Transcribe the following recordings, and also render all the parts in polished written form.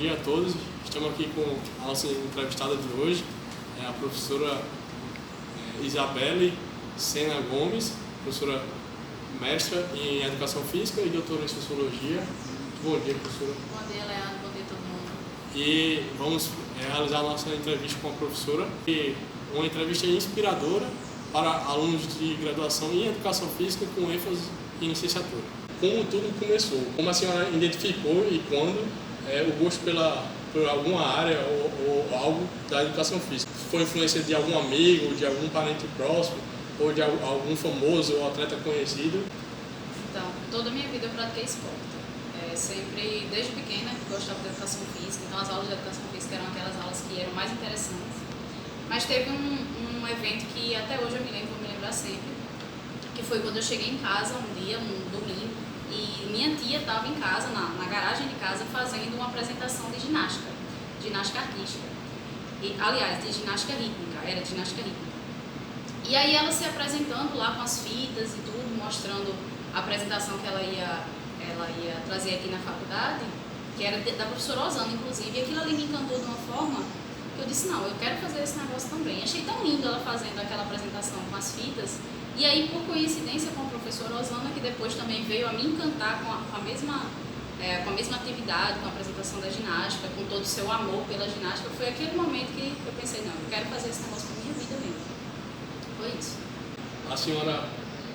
dia a todos. Estamos aqui com a nossa entrevistada de hoje, a professora Isabelle Sena Gomes, professora mestra em Educação Física e doutora em Sociologia. Bom dia, professora. Bom dia, Leandro. Bom dia a todo mundo. E vamos realizar a nossa entrevista com a professora. E uma entrevista inspiradora para alunos de graduação em Educação Física com ênfase em licenciatura. Como tudo começou? Como a senhora identificou e quando o gosto por alguma área ou algo da Educação Física? Foi influência de algum amigo, de algum parente próximo ou de algum famoso ou atleta conhecido? Então, toda a minha vida eu pratiquei esporte. Sempre, desde pequena, gostava de Educação Física. Então, as aulas de Educação Física eram aquelas aulas que eram mais interessantes. Mas teve um evento que até hoje eu vou me lembrar sempre, que foi quando eu cheguei em casa um dia, um domingo, e minha tia estava em casa, na garagem de casa, fazendo uma apresentação de ginástica artística. Aliás, de ginástica rítmica, era de ginástica rítmica. E aí ela se apresentando lá com as fitas e tudo, mostrando a apresentação que ela ia trazer aqui na faculdade, que era da professora Osana, inclusive, e aquilo ali me encantou de uma forma que eu disse, não, eu quero fazer esse negócio também. Achei tão lindo ela fazendo aquela apresentação com as fitas, e aí, por coincidência com a professora Osana, que depois também veio a me encantar com a mesma atividade, com a apresentação da ginástica, com todo o seu amor pela ginástica, foi aquele momento que eu pensei, não, eu quero fazer esse negócio para a minha vida mesmo. Foi isso. A senhora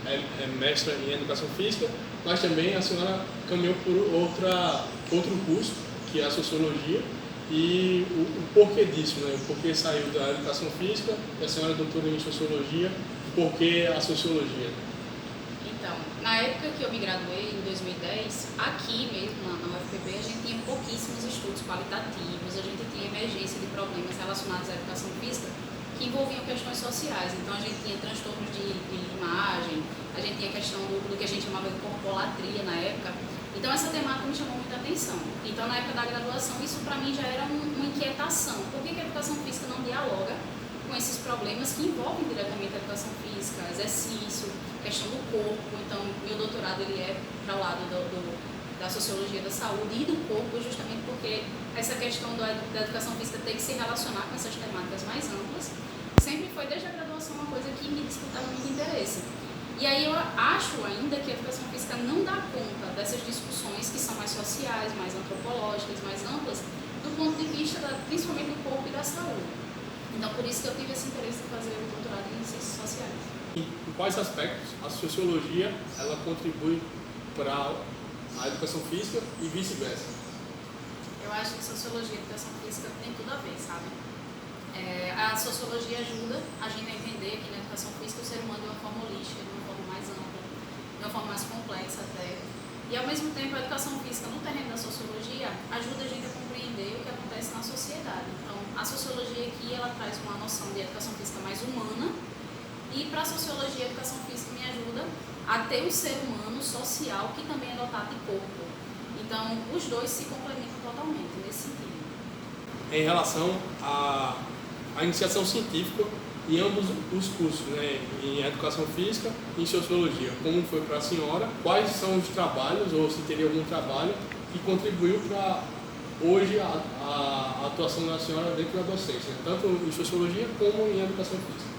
é mestra em Educação Física, mas também a senhora caminhou por outro curso, que é a Sociologia, e o porquê disso, né? O porquê saiu da Educação Física, e a senhora é doutora em Sociologia, por que a Sociologia? Então, na época que eu me graduei, em 2010, aqui mesmo, na UFPB, a gente tinha pouquíssimos estudos qualitativos, a gente tinha emergência de problemas relacionados à Educação Física, que envolviam questões sociais. Então, a gente tinha transtornos de imagem, a gente tinha a questão do que a gente chamava de corpolatria na época. Então, essa temática me chamou muita atenção. Então, na época da graduação, isso para mim já era uma inquietação. Por que a Educação Física não dialoga com esses problemas que envolvem diretamente a Educação Física, exercício, questão do corpo? Então, meu doutorado ele é para o lado da Sociologia da Saúde e do corpo, justamente porque essa questão da Educação Física tem que se relacionar com essas temáticas mais amplas. Sempre foi, desde a graduação, uma coisa que me despertava muito interesse. E aí eu acho ainda que a Educação Física não dá conta dessas discussões que são mais sociais, mais antropológicas, mais amplas, do ponto de vista principalmente do corpo e da saúde. Então, por isso que eu tive esse interesse de fazer o doutorado em Ciências Sociais. Em quais aspectos a Sociologia ela contribui para a Educação Física e vice-versa? Eu acho que Sociologia e Educação Física tem tudo a ver, sabe? A Sociologia ajuda a gente a entender que na Educação Física o ser humano de uma forma holística, de uma forma mais ampla, de uma forma mais complexa até. E ao mesmo tempo a Educação Física no terreno da Sociologia ajuda a gente a compreender o que acontece na sociedade. Então a Sociologia aqui ela traz uma noção de Educação Física mais humana e para a Sociologia a Educação Física me ajuda a ter um ser humano social que também é dotado de corpo. Então os dois se complementam totalmente nesse sentido. Em relação à iniciação científica em ambos os cursos, né, em Educação Física e em Sociologia, como foi para a senhora? Quais são os trabalhos, ou se teria algum trabalho, que contribuiu para hoje a atuação da senhora dentro da docência, tanto em Sociologia como em Educação Física?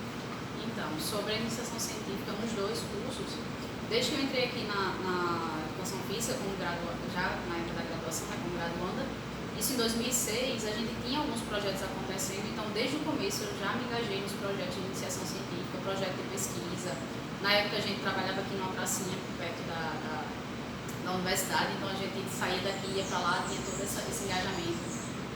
Então, sobre a iniciação científica nos dois cursos, desde que eu entrei aqui na Educação Física, já na época da graduação, como graduanda, isso em 2006, a gente tinha alguns projetos acontecendo, então desde o começo eu já me engajei nos projetos de iniciação científica, projeto de pesquisa. Na época a gente trabalhava aqui numa pracinha perto da universidade, então a gente saía daqui, ia para lá, tinha todo esse engajamento.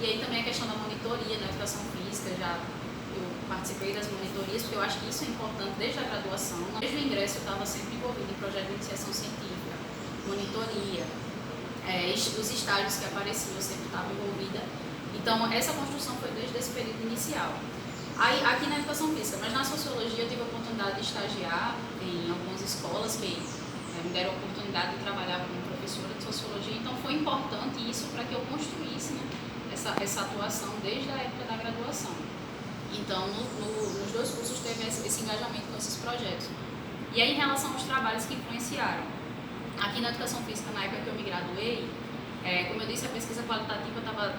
E aí também a questão da monitoria na Educação Física, eu participei das monitorias, porque eu acho que isso é importante desde a graduação. Desde o ingresso eu estava sempre envolvida em projeto de iniciação científica, monitoria. Os estágios que apareciam, eu sempre estava envolvida. Então, essa construção foi desde esse período inicial. Aí, aqui na Educação Física, mas na Sociologia eu tive a oportunidade de estagiar em algumas escolas que me deram a oportunidade de trabalhar como professora de Sociologia. Então, foi importante isso para que eu construísse, né, essa atuação desde a época da graduação. Então, nos dois cursos teve esse engajamento com esses projetos. E aí, em relação aos trabalhos que influenciaram, aqui na Educação Física, na época que eu me graduei, como eu disse, a pesquisa qualitativa estava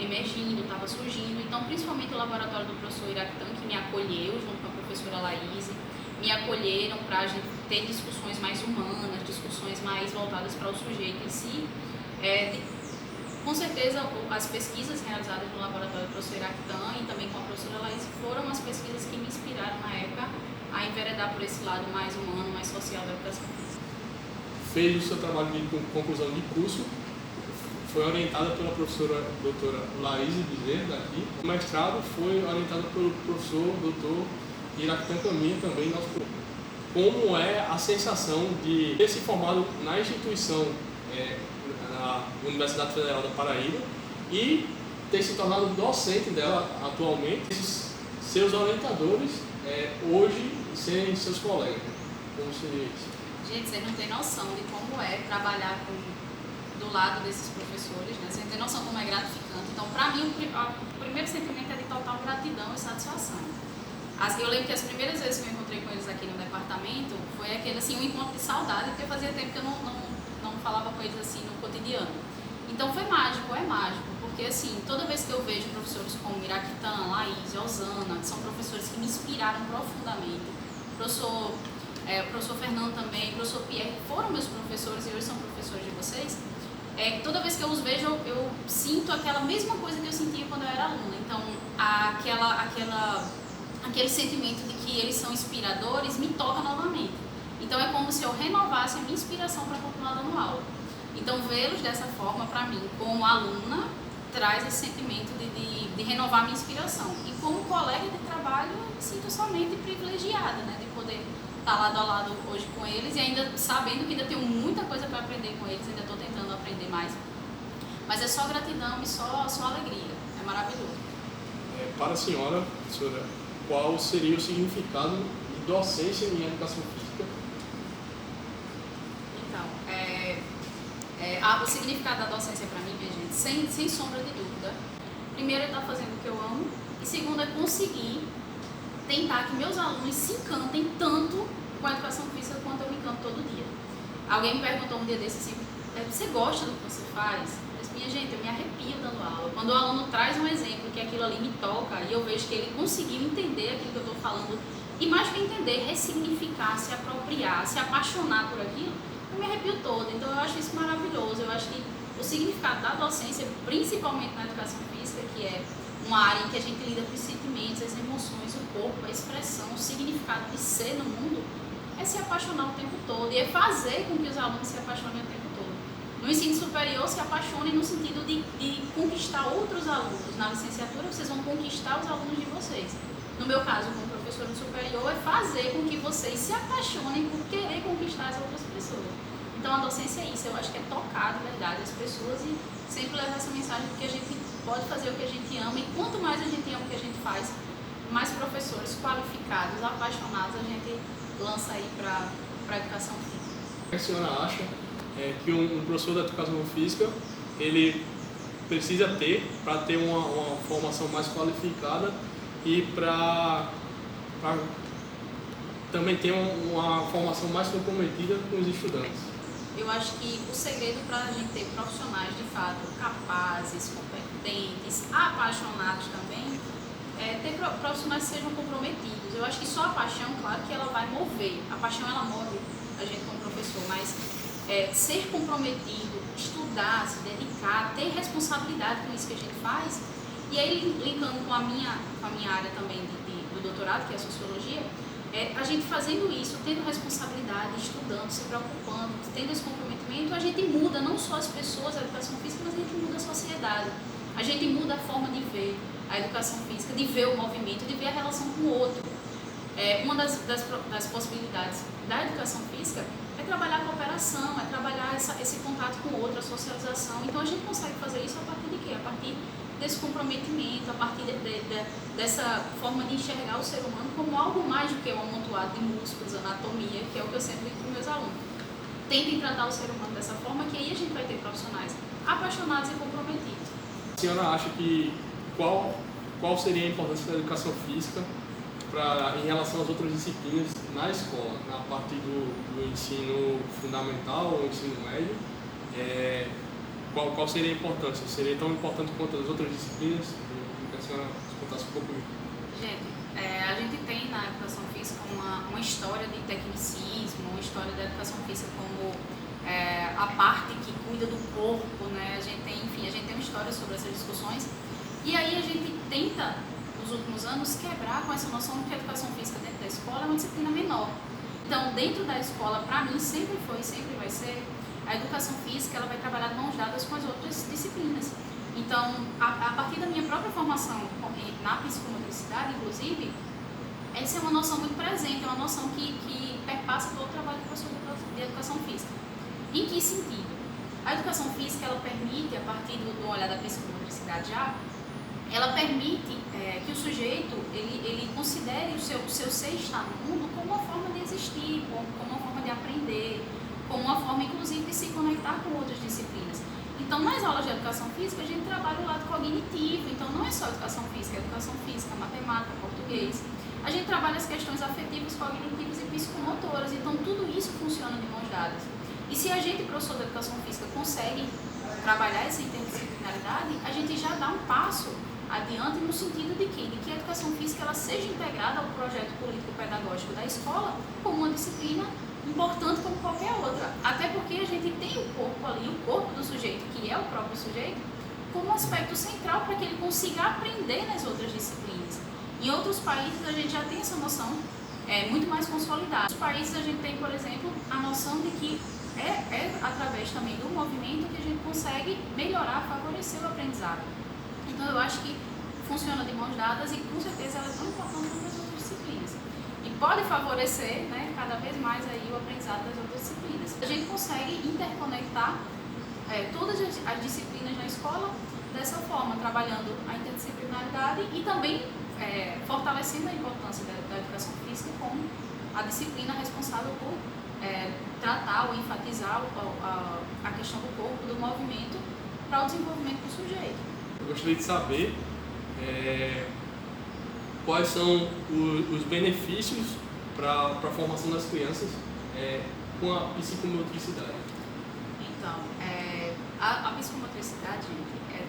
emergindo, estava surgindo. Então, principalmente o laboratório do professor Iraquitã, que me acolheu, junto com a professora Laís, me acolheram para a gente ter discussões mais humanas, discussões mais voltadas para o sujeito em si. Com certeza, as pesquisas realizadas no laboratório do professor Iraquitã e também com a professora Laís foram as pesquisas que me inspiraram na época a enveredar por esse lado mais humano, mais social da educação física. Fez o seu trabalho de conclusão de curso, foi orientada pela professora doutora Laís Bezerra daqui. O mestrado foi orientado pelo professor doutor Iraquitã Caminha, também nosso professor. Como é a sensação de ter se formado na instituição, na Universidade Federal da Paraíba, e ter se tornado docente dela atualmente, seus orientadores hoje serem seus colegas? Como seria isso? Gente, vocês não têm noção de como é trabalhar do lado desses professores, né? Vocês não têm noção como é gratificante. Então, para mim, o primeiro sentimento é de total gratidão e satisfação. Eu lembro que as primeiras vezes que eu encontrei com eles aqui no departamento foi aquele, assim, um encontro de saudade, porque fazia tempo que eu não falava com eles assim no cotidiano. Então foi mágico, é mágico, porque assim, toda vez que eu vejo professores como Iraquitã, Laís, Osana, que são professores que me inspiraram profundamente, o professor Fernando também, o professor Pierre, que foram meus professores e hoje são professores de vocês, toda vez que eu os vejo, eu sinto aquela mesma coisa que eu sentia quando eu era aluna. Então, aquele sentimento de que eles são inspiradores me toca novamente. Então é como se eu renovasse a minha inspiração para continuar dando aula. Então vê-los dessa forma, para mim, como aluna, traz esse sentimento de renovar a minha inspiração. E como colega de trabalho, eu me sinto somente privilegiada, né, de poder estar lado a lado hoje com eles e ainda sabendo que ainda tenho muita coisa para aprender com eles, ainda estou tentando aprender mais. Mas é só gratidão e só alegria, é maravilhoso. Para a senhora, professora, qual seria o significado de docência em educação física? O significado da docência para mim, minha gente, sem sombra de dúvida, primeiro é estar fazendo o que eu amo, e segundo é conseguir tentar que meus alunos se encantem tanto com a educação física quanto eu me encanto todo dia. Alguém me perguntou um dia desse assim, você gosta do que você faz? Eu disse, minha gente, eu me arrepio dando aula. Quando o aluno traz um exemplo que aquilo ali me toca e eu vejo que ele conseguiu entender aquilo que eu estou falando, e mais que entender, ressignificar, se apropriar, se apaixonar por aquilo, eu me arrepio todo. Então eu acho isso maravilhoso. Eu acho que o significado da docência, principalmente na educação física, que é uma área em que a gente lida com os sentimentos, as emoções, o corpo, a expressão, o significado de ser no mundo, é se apaixonar o tempo todo e é fazer com que os alunos se apaixonem o tempo todo. No ensino superior, se apaixonem no sentido de conquistar outros alunos. Na licenciatura, vocês vão conquistar os alunos de vocês. No meu caso, como professor no superior, é fazer com que vocês se apaixonem por querer conquistar as outras pessoas. Então, a docência é isso. Eu acho que é tocar, de verdade, as pessoas e sempre levar essa mensagem de que a gente pode fazer o que a gente ama e quanto mais a gente ama o que a gente faz, mais professores qualificados, apaixonados a gente lança aí para a educação física. O que a senhora acha que um professor de educação física ele precisa ter para ter uma formação mais qualificada e para também ter uma formação mais comprometida com os estudantes? Eu acho que o segredo para a gente ter profissionais de fato capazes, competentes, apaixonados também, é ter profissionais que sejam comprometidos. Eu acho que só a paixão, claro que ela vai mover, a paixão ela move a gente como professor, mas ser comprometido, estudar, se dedicar, ter responsabilidade com isso que a gente faz. E aí, linkando com a minha área também do doutorado, que é a sociologia, a gente fazendo isso, tendo responsabilidade, estudando, se preocupando, tendo esse comprometimento, a gente muda não só as pessoas, a educação física, mas a gente muda a sociedade. A gente muda a forma de ver a educação física, de ver o movimento, de ver a relação com o outro. Uma das possibilidades da educação física é trabalhar a cooperação, é trabalhar esse contato com o outro, a socialização. Então a gente consegue fazer isso a partir de quê? A partir desse comprometimento, a partir dessa forma de enxergar o ser humano como algo mais do que um amontoado de músculos, anatomia, que é o que eu sempre digo para os meus alunos. Tentem tratar o ser humano dessa forma, que aí a gente vai ter profissionais apaixonados e comprometidos. A senhora acha que qual seria a importância da educação física em relação às outras disciplinas na escola, na parte do ensino fundamental ou ensino médio, qual seria a importância? Seria tão importante quanto as outras disciplinas? Eu queria que a senhora contasse um pouco. Gente, a gente tem na educação física uma história de tecnicismo, uma história da educação física como a parte que cuida do corpo, né? A gente tem uma história sobre essas discussões. E aí a gente tenta, nos últimos anos, quebrar com essa noção de que a educação física dentro da escola é uma disciplina menor. Então, dentro da escola, para mim, sempre foi e sempre vai ser, a educação física ela vai trabalhar de mãos dadas com as outras disciplinas. Então, a partir da minha própria formação na psicomotricidade, inclusive, essa é uma noção muito presente, é uma noção que perpassa todo o trabalho do professor de educação física. Em que sentido? A educação física, ela permite, a partir do olhar da psicomotricidade ela permite que o sujeito ele considere o seu ser estar no mundo como uma forma de existir, como uma forma de aprender, como uma forma, inclusive, de se conectar com outras disciplinas. Então, nas aulas de educação física, a gente trabalha o lado cognitivo. Então, não é só educação física, matemática, português. A gente trabalha as questões afetivas, cognitivas e psicomotoras. Então, tudo isso funciona de mãos dadas. E se a gente, professor de educação física, consegue trabalhar essa interdisciplinaridade, a gente já dá um passo adiante no sentido de que a educação física ela seja integrada ao projeto político-pedagógico da escola como uma disciplina importante como qualquer outra. Até porque a gente tem o corpo ali, o corpo do sujeito, que é o próprio sujeito, como um aspecto central para que ele consiga aprender nas outras disciplinas. Em outros países a gente já tem essa noção muito mais consolidada. Em outros países a gente tem, por exemplo, a noção de que é através também do movimento que a gente consegue melhorar, favorecer o aprendizado. Então eu acho que funciona de mãos dadas e com certeza ela é tão importante quanto as outras disciplinas. E pode favorecer, né, cada vez mais aí o aprendizado das outras disciplinas. A gente consegue interconectar todas as disciplinas na escola dessa forma, trabalhando a interdisciplinaridade e também fortalecendo a importância da educação física como a disciplina responsável por tratar ou enfatizar a questão do corpo, do movimento, para o desenvolvimento do sujeito. Eu gostaria de saber quais são os benefícios para a formação das crianças com a psicomotricidade. Então, a psicomotricidade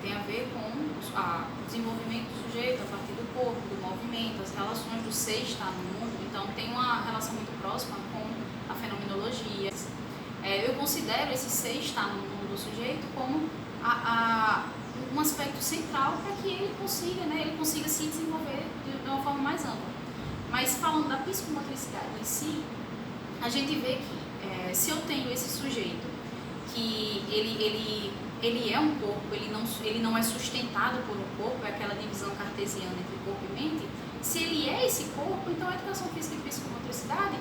tem a ver com o desenvolvimento do sujeito a partir do corpo, do movimento, as relações do ser estar no mundo. Então, tem uma relação muito próxima com a fenomenologia. Eu considero esse ser estar no mundo do sujeito como um aspecto central para que ele consiga se desenvolver de uma forma mais ampla. Mas falando da psicomotricidade em si, a gente vê que se eu tenho esse sujeito que ele é um corpo, ele não é sustentado por um corpo, é aquela divisão cartesiana entre corpo e mente, se ele é esse corpo, então a educação física e psicomotricidade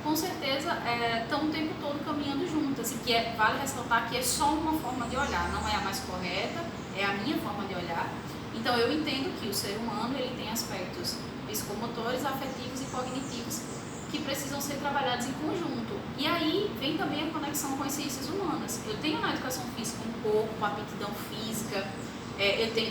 com certeza estão o tempo todo caminhando juntas, e que vale ressaltar que é só uma forma de olhar, não é a mais correta, é a minha forma de olhar. Então eu entendo que o ser humano ele tem aspectos psicomotores, afetivos e cognitivos que precisam ser trabalhados em conjunto. E aí vem também a conexão com as ciências humanas. Eu tenho na educação física um corpo, a aptidão física,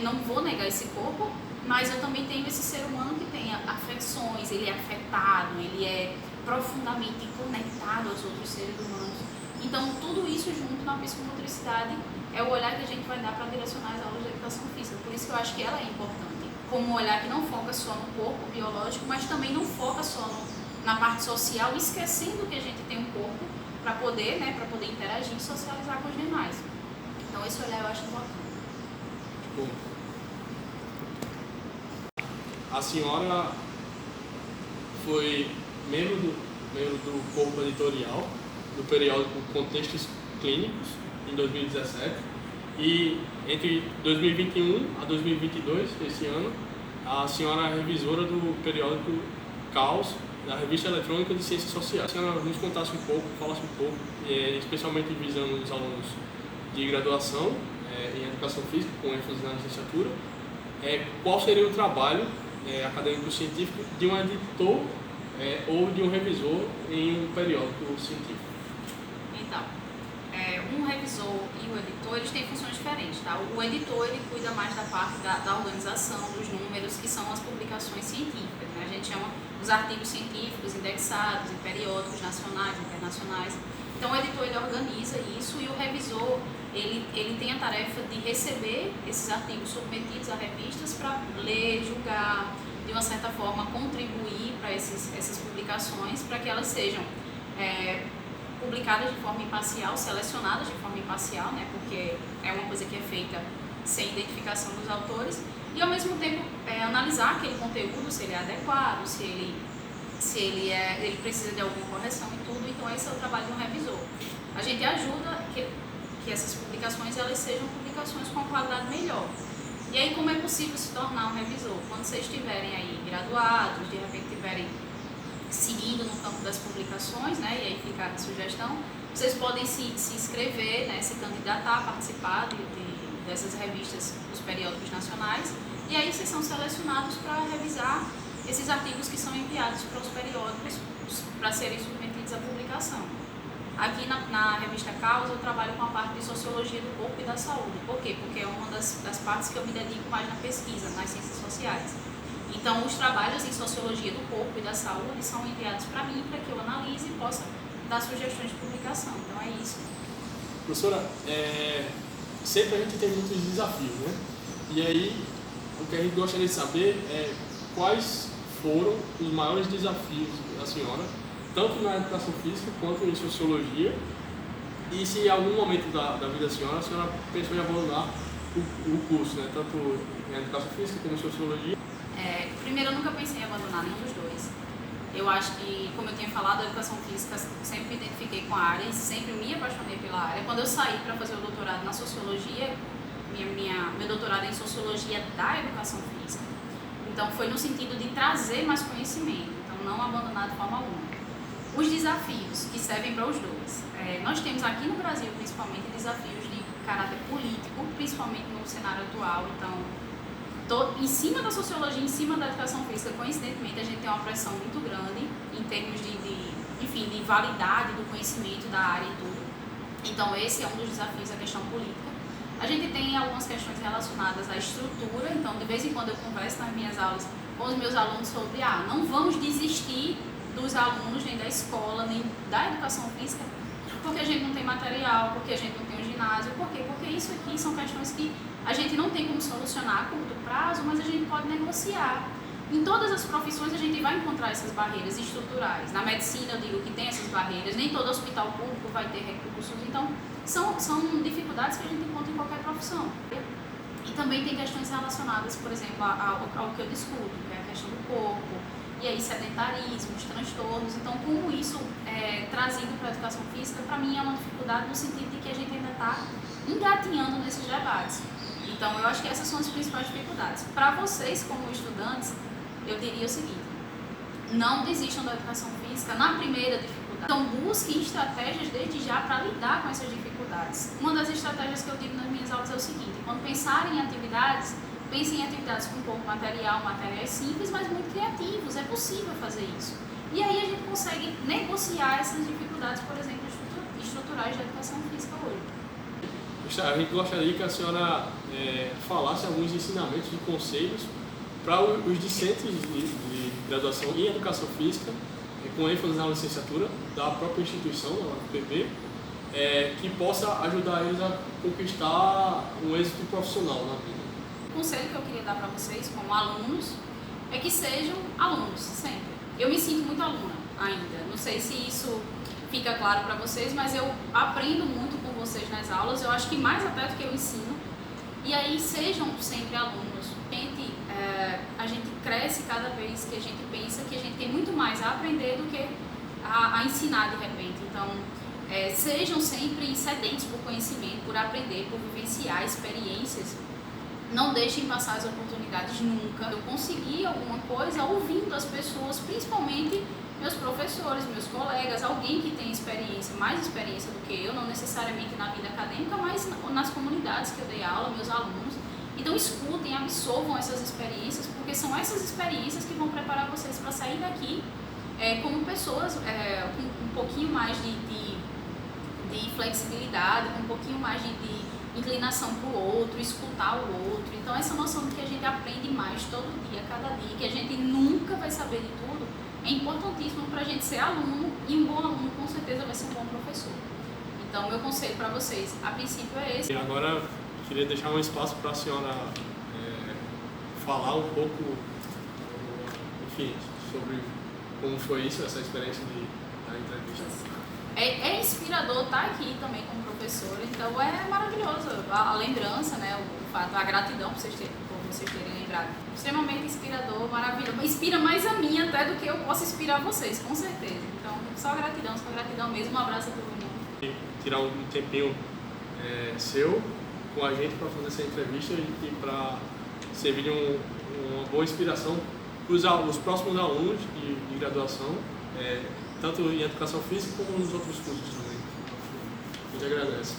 não vou negar esse corpo, mas eu também tenho esse ser humano que tem afecções, ele é afetado, ele é profundamente conectado aos outros seres humanos. Então, tudo isso junto na psicomotricidade é o olhar que a gente vai dar para direcionar as aulas de educação física. Por isso que eu acho que ela é importante. Como um olhar que não foca só no corpo biológico, mas também não foca só na parte social, esquecendo que a gente tem um corpo para poder interagir e socializar com os demais. Então, esse olhar eu acho importante. Bom, a senhora foi membro do corpo editorial do periódico Contextos Clínicos em 2017 e entre 2021 a 2022, esse ano, a senhora é revisora do periódico Caos, da Revista Eletrônica de Ciências Sociais. A senhora nos contasse um pouco, falasse um pouco, especialmente visando os alunos de graduação em Educação Física, com ênfase na licenciatura, qual seria o trabalho acadêmico-científico de um editor ou de um revisor em um periódico científico? Então, um revisor e o editor, eles têm funções diferentes, tá? O editor, ele cuida mais da parte da organização, dos números, que são as publicações científicas, né? A gente chama os artigos científicos indexados em periódicos nacionais, internacionais. Então, o editor, ele organiza isso e o revisor, ele tem a tarefa de receber esses artigos submetidos a revistas para ler, julgar, de uma certa forma contribuir para essas publicações, para que elas sejam publicadas de forma imparcial, selecionadas de forma imparcial, né, porque é uma coisa que é feita sem identificação dos autores, e ao mesmo tempo analisar aquele conteúdo, se ele é adequado, se ele precisa de alguma correção e tudo. Então esse é o trabalho do revisor. A gente ajuda que essas publicações elas sejam publicações com uma qualidade melhor. E aí como é possível se tornar um revisor? Quando vocês estiverem aí graduados, de repente estiverem seguindo no campo das publicações, né, e aí fica a sugestão, vocês podem se inscrever, né, se candidatar a participar dessas revistas dos periódicos nacionais, e aí vocês são selecionados para revisar esses artigos que são enviados para os periódicos para serem submetidos à publicação. Aqui na revista Caos eu trabalho com a parte de Sociologia do Corpo e da Saúde. Por quê? Porque é uma das partes que eu me dedico mais na pesquisa, nas ciências sociais. Então, os trabalhos em Sociologia do Corpo e da Saúde são enviados para mim, para que eu analise e possa dar sugestões de publicação. Então, é isso. Professora, sempre a gente tem muitos desafios, né? E aí, o que a gente gostaria de saber é quais foram os maiores desafios da senhora, tanto na educação física quanto em sociologia, e se em algum momento da vida da senhora, a senhora pensou em abandonar o curso, né? Tanto em educação física como em sociologia. Primeiro, eu nunca pensei em abandonar nenhum dos dois. Eu acho que, como eu tinha falado, a educação física sempre me identifiquei com a área e sempre me apaixonei pela área. Quando eu saí para fazer o doutorado na sociologia, meu doutorado é em sociologia da educação física. Então, foi no sentido de trazer mais conhecimento, então não abandonar de forma alguma. Os desafios que servem para os dois. Nós temos aqui no Brasil, principalmente, desafios de caráter político, principalmente no cenário atual. Então, em cima da sociologia, em cima da educação física, coincidentemente, a gente tem uma pressão muito grande em termos de validade do conhecimento da área e tudo. Então, esse é um dos desafios, a questão política. A gente tem algumas questões relacionadas à estrutura. Então, de vez em quando eu converso nas minhas aulas com os meus alunos sobre não vamos desistir dos alunos, nem da escola, nem da educação física, porque a gente não tem material, porque a gente não tem um ginásio. Por quê? Porque isso aqui são questões que a gente não tem como solucionar a curto prazo, mas a gente pode negociar. Em todas as profissões a gente vai encontrar essas barreiras estruturais. Na medicina eu digo que tem essas barreiras, nem todo hospital público vai ter recursos. Então, são dificuldades que a gente encontra em qualquer profissão. E também tem questões relacionadas, por exemplo, ao que eu discuto, que é a questão do corpo, e aí sedentarismo, os transtornos. Então, como isso é trazido para a educação física, para mim é uma dificuldade no sentido de que a gente ainda está engatinhando nesses debates. Então, eu acho que essas são as principais dificuldades. Para vocês, como estudantes, eu diria o seguinte: não desistam da educação física na primeira dificuldade. Então, busquem estratégias desde já para lidar com essas dificuldades. Uma das estratégias que eu digo nas minhas aulas é o seguinte: quando pensarem em atividades, pensem em atividades com pouco material, materiais simples, mas muito criativos. É possível fazer isso. E aí a gente consegue negociar essas dificuldades, por exemplo, estruturais da educação física hoje. A gente gostaria que a senhora falasse alguns ensinamentos e conselhos para os discentes de graduação em educação física, com ênfase na licenciatura da própria instituição, da UFPB, que possa ajudar eles a conquistar um êxito profissional na vida. O conselho que eu queria dar para vocês, como alunos, é que sejam alunos, sempre. Eu me sinto muito aluna ainda. Não sei se isso fica claro para vocês, mas eu aprendo muito com vocês nas aulas. Eu acho que mais até do que eu ensino. E aí, sejam sempre alunos. A gente cresce cada vez que a gente pensa que a gente tem muito mais a aprender do que a ensinar de repente. Então, sejam sempre sedentos por conhecimento, por aprender, por vivenciar experiências. Não deixem passar as oportunidades nunca. Eu consegui alguma coisa ouvindo as pessoas, principalmente meus professores, meus colegas, alguém que tem mais experiência do que eu, não necessariamente na vida acadêmica, mas nas comunidades que eu dei aula, meus alunos. Então escutem, absorvam essas experiências, porque são essas experiências que vão preparar vocês para sair daqui como pessoas com um pouquinho mais de flexibilidade, com um pouquinho mais de inclinação para o outro, escutar o outro. Então essa noção de que a gente aprende mais todo dia, cada dia, que a gente nunca vai saber de tudo, é importantíssimo para a gente ser aluno, e um bom aluno com certeza vai ser um bom professor. Então Então, o meu conselho para vocês, a princípio, é esse. E agora, queria deixar um espaço para a senhora falar um pouco, enfim, sobre como foi isso, essa experiência da entrevista. É inspirador estar aqui também como professora, então é maravilhoso. A lembrança, né, o fato, a gratidão por vocês terem lembrado. Extremamente inspirador, maravilhoso. Inspira mais a mim até do que eu posso inspirar vocês, com certeza. Então, só gratidão mesmo. Um abraço a todo mundo. E tirar um tempinho seu com a gente para fazer essa entrevista e para servir de uma boa inspiração para os próximos alunos de graduação, tanto em educação física como nos outros cursos também. A gente agradece.